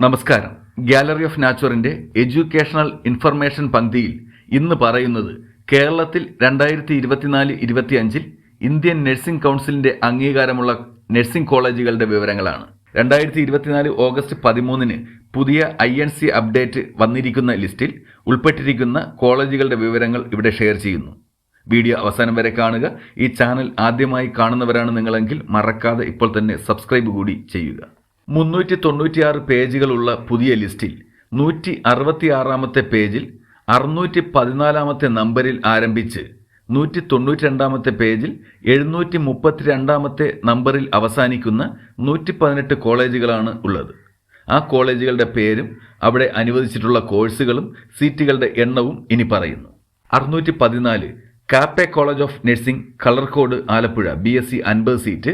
നമസ്കാരം. Gallery of നാച്ചുറിന്റെ educational information പങ്ക്തിയിൽ ഇന്ന് പറയുന്നത് കേരളത്തിൽ 2024-25 ഇന്ത്യൻ നഴ്സിംഗ് കൗൺസിലിന്റെ അംഗീകാരമുള്ള നഴ്സിംഗ് കോളേജുകളുടെ വിവരങ്ങളാണ്. 2024 ഓഗസ്റ്റ് 13 പുതിയ INC അപ്ഡേറ്റ് വന്നിരിക്കുന്ന ലിസ്റ്റിൽ ഉൾപ്പെട്ടിരിക്കുന്ന കോളേജുകളുടെ വിവരങ്ങൾ ഇവിടെ ഷെയർ ചെയ്യുന്നു. വീഡിയോ അവസാനം വരെ കാണുക. ഈ ചാനൽ ആദ്യമായി കാണുന്നവരാണ് നിങ്ങളെങ്കിൽ മറക്കാതെ ഇപ്പോൾ തന്നെ സബ്സ്ക്രൈബ് കൂടി ചെയ്യുക. 396 പേജുകളുള്ള പുതിയ ലിസ്റ്റിൽ 166-ാമത്തെ പേജിൽ 614-ാമത്തെ നമ്പറിൽ ആരംഭിച്ച് 192-ാമത്തെ പേജിൽ 732-ാമത്തെ നമ്പറിൽ അവസാനിക്കുന്ന 118 കോളേജുകളാണ് ഉള്ളത്. ആ കോളേജുകളുടെ പേരും അവിടെ അനുവദിച്ചിട്ടുള്ള കോഴ്സുകളും സീറ്റുകളുടെ എണ്ണവും ഇനി പറയുന്നു. 614 CAPE college of nursing Kalarcode Alappuzha BSc 50 seat.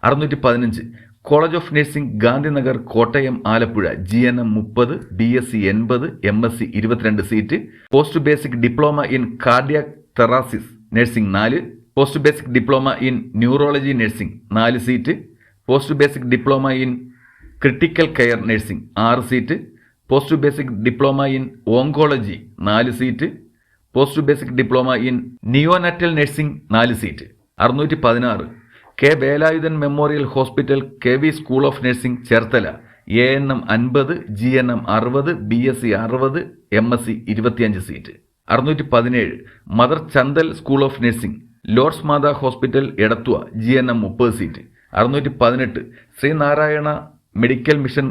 615 college of nursing Gandhinagar Kottayam Alappuzha GNM 30 BSc 80 MSc 22 seat. Post basic diploma in cardiac thoracic nursing 4. Post basic diploma in neurology nursing 4 seat. Post basic diploma in critical care nursing 6 seat. Post basic diploma in oncology 4 seat. Post basic diploma in neonatal nursing 4 seat. 616 K Velayudhan memorial hospital KV school of nursing Cherthala ANM 50 GNM 60 BSc 60 MSc 25 seat. 617 mother ചന്ദൽ school of nursing Lourdes Matha hospital Edathua GNM 30 seat. 618 Sreenarayana medical mission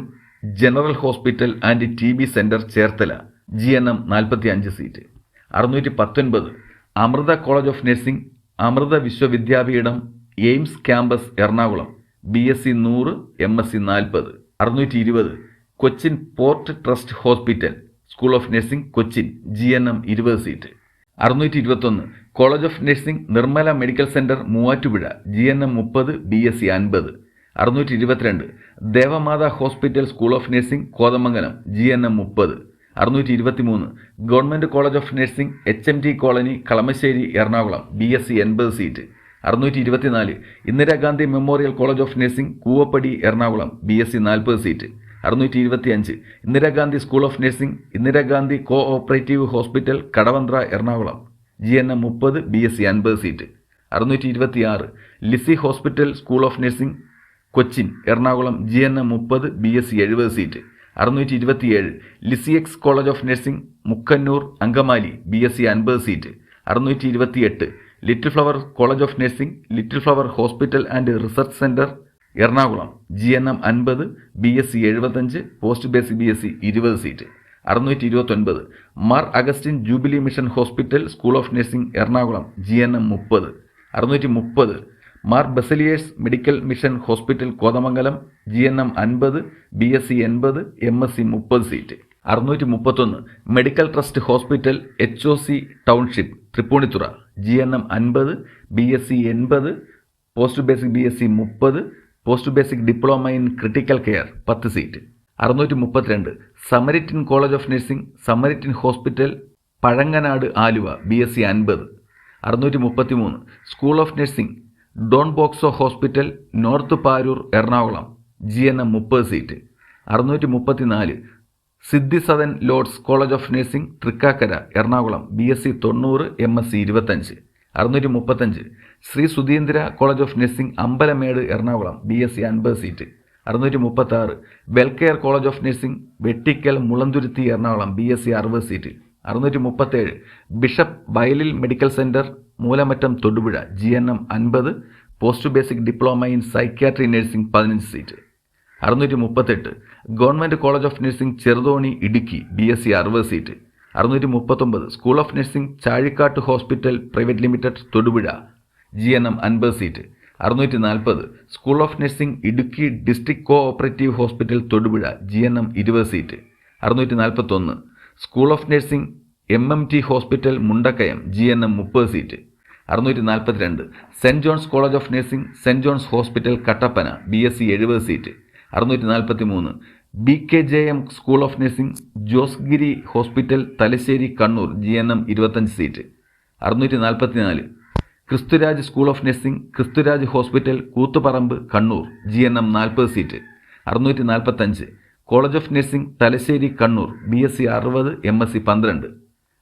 general hospital and TB centre Cherthala GNM 45 seat. 619 Amrita college of nursing Amrita Vishwavidyapeetham AIMS campus Ernakulam BSc 100 MSc 40. 620 Cochin port trust hospital school of nursing Cochin GNM 20 seat. 621 college of nursing Nirmala medical centre Muvattupuzha GNM 30 BSc 50. 622 Devamatha hospital school of nursing Kothamangalam GNM 30. 623 government college of nursing HMT colony Kalamassery Ernakulam BSc 80 seat. 624 Indira Gandhi memorial college of nursing Koovappady Ernakulam BSc 40 seat. 625 Indira Gandhi school of nursing Indira Gandhi cooperative hospital Kadavanthra Ernakulam GNM 30 BSc 50 seat. 626 Lisie hospital school of nursing Cochin Ernakulam GNM 30 BSc 70 seat. 627 ലിസിഎക്സ് college of nursing Mookkannoor Angamaly BSc 50 seat. 628 little flower college of nursing little flower hospital and research centre Ernakulam GNM 50 BSc 75 post basic BSc 20 seat. 629 Mar Augustine jubilee mission hospital school of nursing Ernakulam GNM 30. 630 Mar Baselios medical mission hospital Kothamangalam GNM 50 BSc 80 MSc 30 seat. 631 medical trust hospital HOC township Tripunithura GNM 50 BSc 80 post basic BSc 30 post basic diploma in critical care 10 seat. 632 Samaritan college of nursing Samaritan hospital Pazhanganad Aluva BSc 50. 633 school of nursing Don ബോക്സോ hospital north Paravur Ernakulam GNM 30 seat. 634 Sidhi Sadan Lourdes college of nursing Thrikkakara Ernakulam BSc 90 MSc 25. 635 Sree Sudheendra college of nursing Ambalamedu Ernakulam BSc 50 seat. 636 welcare college of nursing Vettikkal Mulanthuruthy Ernakulam BSc 60 seat. 637 bishop Vayalil medical centre Moolamattom Thodupuzha GNM 50 post basic diploma in psychiatry nursing 15 seat. 638 government college of nursing Cheruthoni Idukki BSc 60 seat. 639 school of nursing Chazhikattu hospital private limited Thodupuzha GNM 50 seat. 640 school of nursing Idukki district cooperative hospital Thodupuzha GNM 20 seat. 641 school of nursing MMT hospital Mundakayam GNM 30 seat. 642 saint John's college of nursing saint John's hospital Kattappana BSc 70 seat. 643 BKJM school of nursing Josgiri hospital Thalassery Kannur GNM 25 seat. 644 Kristuraj school of nursing Kristuraj hospital Koothuparamba Kannur GNM 40 seat. 645 college of nursing Thalassery Kannur BSc 60, MSc 12.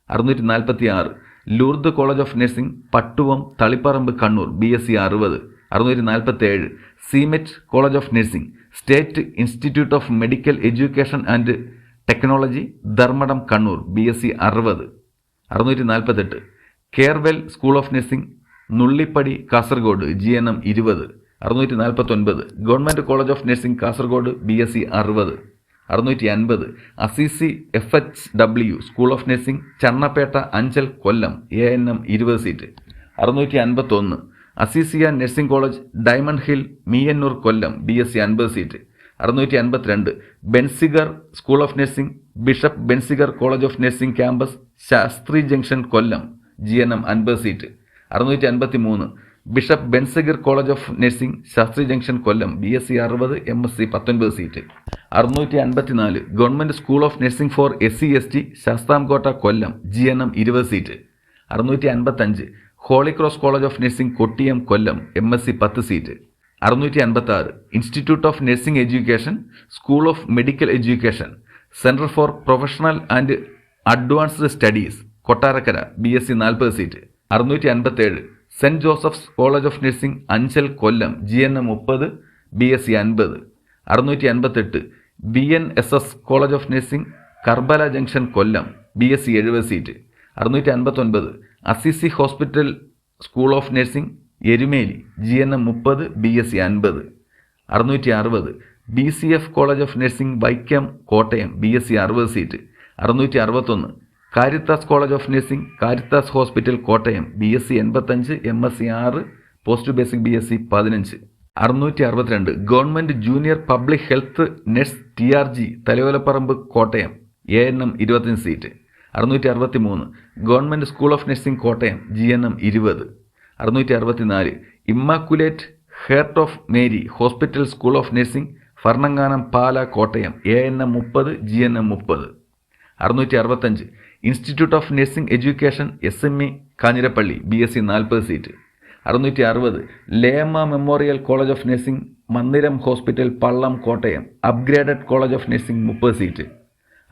646. Lourdes college of nursing Pattuvam Taliparamba Kannur BSc 60. 647. SIMET college of nursing state institute of medical education and technology Dharmadam Kannur BSc 60. 648. Carewell school of nursing Nullippady Kasaragod GNM 20. 649. Government college of nursing Kasaragod BSc 60. 650. Assisi FHW school of nursing Channapetta Anchal Kollam ANM 20 seat. 651. Azeezia nursing college diamond hill Meeyannoor Kollam BSc 50 seat. 652. Benziger school of nursing bishop Benziger college of nursing campus Shastri junction Kollam GNM 50 seat. 653. Bishop Benziger college of nursing Shastri junction Kollam BSc 60, MSc 19 seat. 654. Government school of nursing for SC/ST Sasthamcotta Kollam GNM 20 seat. 655. Holy cross college of nursing Kottiyam Kollam MSc 10 seat. 656. Institute of nursing education school of medical education centre for professional and advanced studies Kottarakkara BSc 40 seat. 657. Saint Joseph's college of nursing Anchal Kollam GNM 30, BSc 50. 658. BNSS college of nursing Karbala junction Kollam BSc 70 seat. 659. Assisi hospital school of nursing Erumeli GNM 30, BSc 50. 660. BCF college of nursing Vaikom Kottayam BSc 60 seat. 661. Caritas college of nursing Caritas hospital Kottayam BSc 85, MSc 6, post basic BSc 15. 662. Government junior public health nurse TRG Thalayolaparambu Kottayam ANM 25 seat. 663. Government school of nursing Kottayam GNM 20. 664. Immaculate heart of Mary hospital school of nursing ഫർണങ്ങാനം Pala Kottayam ANM 30, GNM 30. 665. Institute of nursing education SME Kanjirappally BSc 40 seat. 660. ലേമ്മ memorial college of nursing Mandiram hospital Pallam Kottayam upgraded college of nursing 30 seat.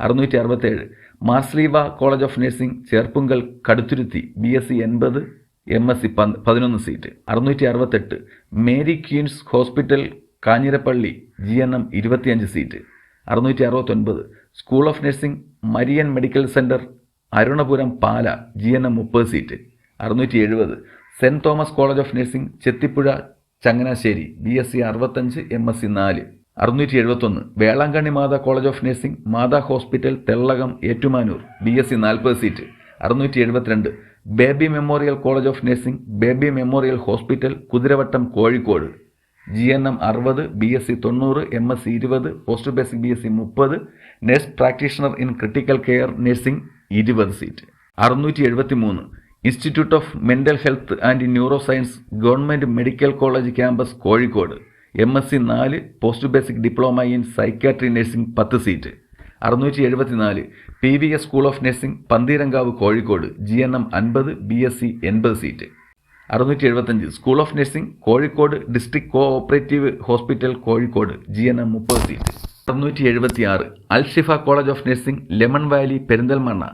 667. Mar Sleeva college of nursing Cherpunkal Kaduthuruthy BSc 80, MSc 11 seat. 668. Mary queens hospital Kanjirappally GNM 25 seat. 669. School of nursing Marian medical centre Arunapuram Pala GNM 30 seat. 670. Saint Thomas college of nursing Chethipuzha Changanassery BSc 65, MSc 4. 671. Velankanni Matha college of nursing Matha hospital Thellakam Ettumanoor BSc 40 seat. 672. Baby memorial college of nursing baby memorial hospital Kuthiravattam Kozhikode GNM 60, BSc 90, MSc 20, post basic BSc 30, nurse practitioner in critical care nursing 20 seat. 673. Institute of mental health and neuro science government medical college campus Kozhikode MSc 4, post basic diploma in psychiatry nursing 10 seat. 674. PVS school of nursing Pantheerankavu Kozhikode GNM 50, BSc 80 seat. 675. School of nursing Kozhikode district cooperative hospital Kozhikode GNM 30 seat. 676. Al Shifa college of nursing lemon valley Perinthalmanna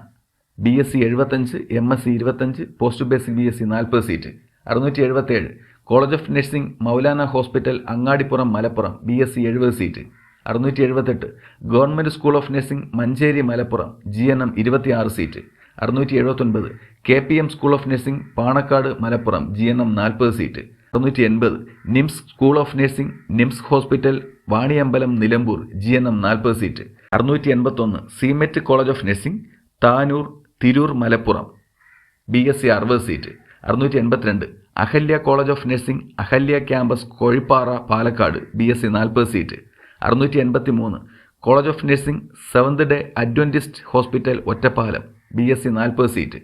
BSc 75, MSc 25, post basic BSc 40 seat. 677. College of nursing Moulana hospital Angadipuram Malappuram BSc 70 seat. 678. Government school of nursing Manjeri Malappuram GNM 26 seat. 679. KPM school of nursing Panakkad Malappuram GNM 40 seat. 680. NIMS school of nursing nymphs hospital Vaniyambalam Nilambur GNM 40 seat. 681. SIMET college of nursing Tanur Tirur Malappuram BSc 60 seat. 682. Ahalia college of nursing Ahalia campus Kozhipara Palakkad BSc 40 seat. 683. College of nursing seventh day adventist hospital Ottapalam BSc 40 seat.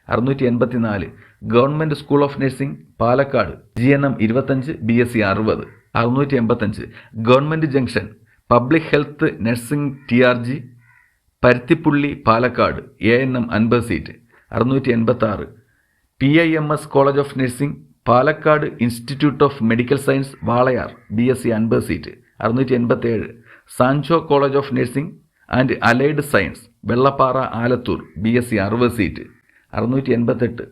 684. Government school of nursing Palakkad GNM 25, BSc 60. 685. Government junction public health nursing TRG Paruthipully Palakkad ANM 50 seat. 686. PIMS college of nursing Palakkad institute of medical science Walayar BSc 50 seat. 687. Sanjo college of nursing and allied science Vellappara Alathur BSc 60 seat 688.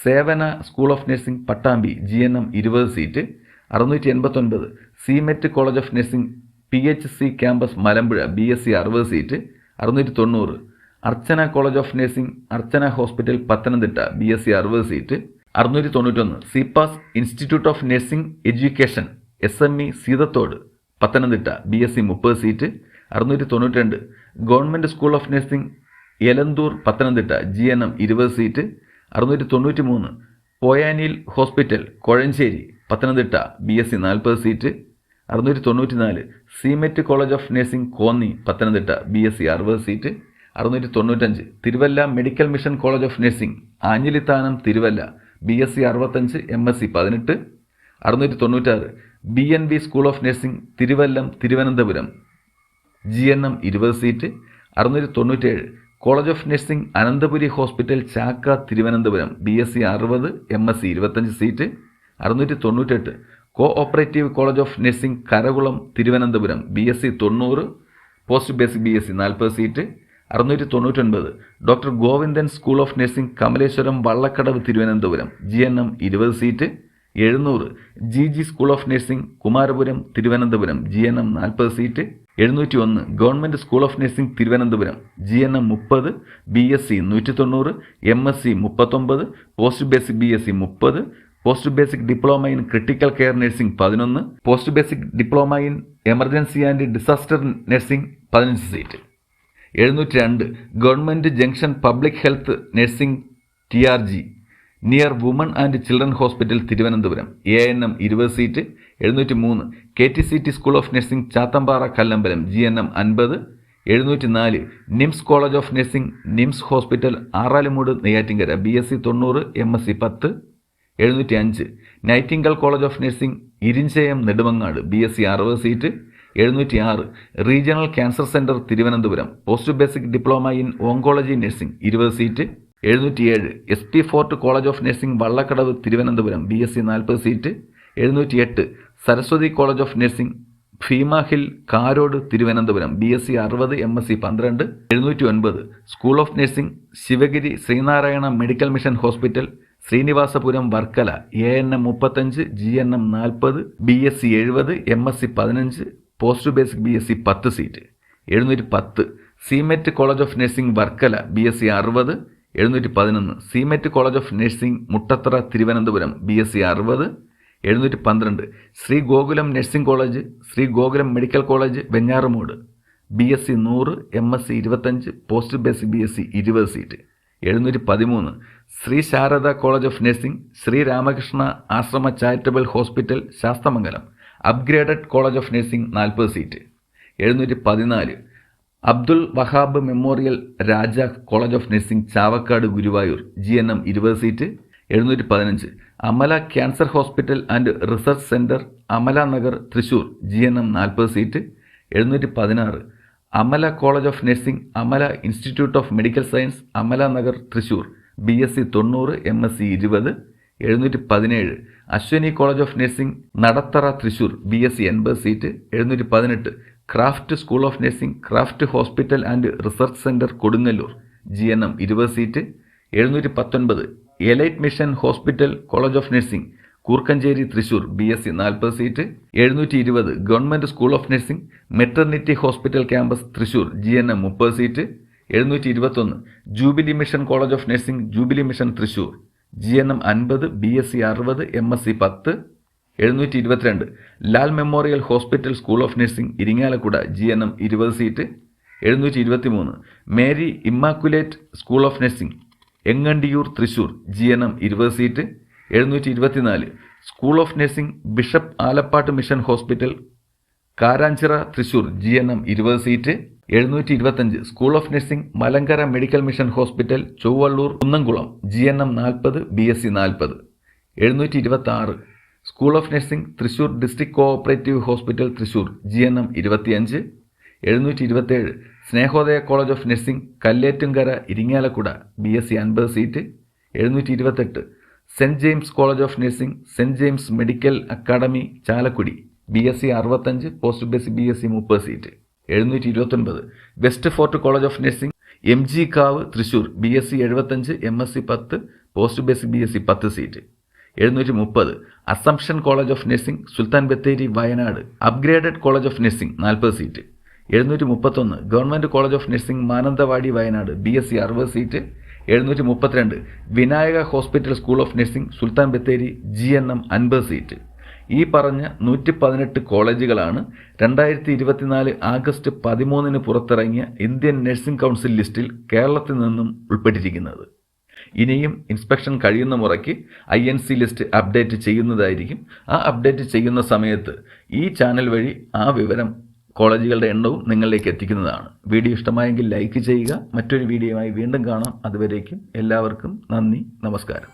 Sevana school of nursing Pattambi GNM 20 seat 689. SIMET college of nursing PHC campus Malampuzha BSc 60 seat 690. Archana college of nursing Archana hospital Pathanamthitta BSc 60 seat 691. CPAS institute of nursing education SME Seethathodu Pathanamthitta BSc 30 seat 692. Government school of nursing Elanthoor Pathanamthitta GNM 20 seat 693. Poyanil hospital Kozhencherry Pathanamthitta BSc 40 seat 694. SIMET college of nursing Konni Pathanamthitta BSc 60 seat 695. Thiruvalla medical mission college of nursing Anjilithanam Thiruvalla BSc 65 MSc 18 696. BNV school of nursing Thiruvallam Thiruvananthapuram GNM 20 seat 697. College of nursing Ananthapuri hospital Chakka Thiruvananthapuram BSc 60 MSc 25 seat 698. Cooperative college of nursing Karakulam Thiruvananthapuram BSc 90 post basic BSc 40 seat 699. Doctor Govindan school of nursing Kamaleswaram Vallakkadavu Thiruvananthapuram GNM 20 seat 700. GG school of nursing Kumarapuram Thiruvananthapuram GNM 40 seat 701. Government school of nursing Thiruvananthapuram GNM 30 BSc 190 MSc 39 post basic BSc 30 post basic diploma in critical care nursing 11 post basic diploma in emergency and disaster nursing 15 seat 702. Government junction public health nursing TRG near woman and children hospital Thiruvananthapuram ANM 20 seat 703. KTCT school of nursing Chathampara Kallambalam GNM 50 704. NIMS college of nursing nymphs hospital Aralumoodu Neyyattinkara BSc 90 MSc 10 705. Nightingale college of nursing Irinchayam Nedumangad BSc 60 seat 706. Regional cancer centre Thiruvananthapuram post basic diploma in oncology nursing 20 seat 707. SP fort college of nursing Vallakkadavu Thiruvananthapuram BSc 40 seat 708. Saraswathi college of nursing Bheema hill Karode Thiruvananthapuram BSc 60 MSc 12 709. School of nursing Sivagiri Sree Narayana medical mission hospital Sreenivasapuram Varkala ANM 35 GNM 40 BSc 70 MSc 15 post basic BSc 10 seat 710. SIMET college of nursing Varkala BSc 60 711. SIMET college of nursing Muttathara Thiruvananthapuram BSc 60 712. Sree Gokulam nursing college Sree Gokulam medical college Venjaramoodu BSc 100 MSc 25 post basic BSc 20 seat 713. Sree Sarada college of nursing Sree Ramakrishna ആശ്രമ charitable hospital Sasthamangalam upgraded college of nursing 40 seat 714. Abdul Wahab memorial Raja college of nursing Chavakkad Guruvayur GNM 20 seat 715. Amala cancer hospital and research centre Amala Nagar Thrissur GNM 40 seat 716. Amala college of nursing Amala institute of medical science Amala Nagar Thrissur BSc 90 MSc 20 717. Aswini college of nursing Nadathara Thrissur BSc 80 seat 718. Craft school of nursing craft hospital and research centre Kodungallur GNM 20 seat 719. Elite mission hospital college of nursing Koorkenchery Thrissur BSc 40 seat 720. Government school of nursing maternity hospital campus Thrissur GNM 30 seat 721. Jubilee mission college of nursing jubilee mission Thrissur GNM 50 BSc 60 MSc 10 722. Lal memorial hospital school of nursing Irinjalakuda GNM 20 seat 723. Mary immaculate school of nursing Engandiyur Thrissur GNM 20 seat 724. School of nursing bishop Alappat mission hospital Karanchira Thrissur GNM 20 seat 725. School of nursing Malankara medical mission hospital Chovvallur Kunnamkulam GNM 40 BSc 40 726. School of nursing Thrissur district cooperative hospital Thrissur GNM 25 727. Snehodaya college of nursing Kallettumkara Irinjalakuda BSc 50 seat 728. Saint James college of nursing saint James medical academy Chalakudy BSc 65 post basic BSc 30 seat 729. West fort college of nursing MG Kavu Thrissur BSc 75, MSc 10, post basic BSc 10 seat. 730. Assumption college of nursing Sultan Bathery Wayanad upgraded college of nursing 40 seat. 731. Government college of nursing Mananthavady Wayanad BSc 60 seat. 732. Vinayaka hospital school of nursing Sultan Bathery GNM 50 seat. ഈ പറഞ്ഞ 118 കോളേജുകളാണ് 2024 August 13 പുറത്തിറങ്ങിയ Indian nursing council ലിസ്റ്റിൽ കേരളത്തിൽ നിന്നും ഉൾപ്പെട്ടിരിക്കുന്നത്. ഇനിയും inspection കഴിയുന്ന മുറയ്ക്ക് INC list update ചെയ്യുന്നതായിരിക്കും. ആ അപ്ഡേറ്റ് ചെയ്യുന്ന സമയത്ത് ഈ ചാനൽ വഴി ആ വിവരം കോളേജുകളുടെ എണ്ണവും നിങ്ങളിലേക്ക് എത്തിക്കുന്നതാണ്. വീഡിയോ ഇഷ്ടമായെങ്കിൽ ലൈക്ക് ചെയ്യുക. മറ്റൊരു വീഡിയോയുമായി വീണ്ടും കാണാം. അതുവരേക്കും എല്ലാവർക്കും നന്ദി, നമസ്കാരം.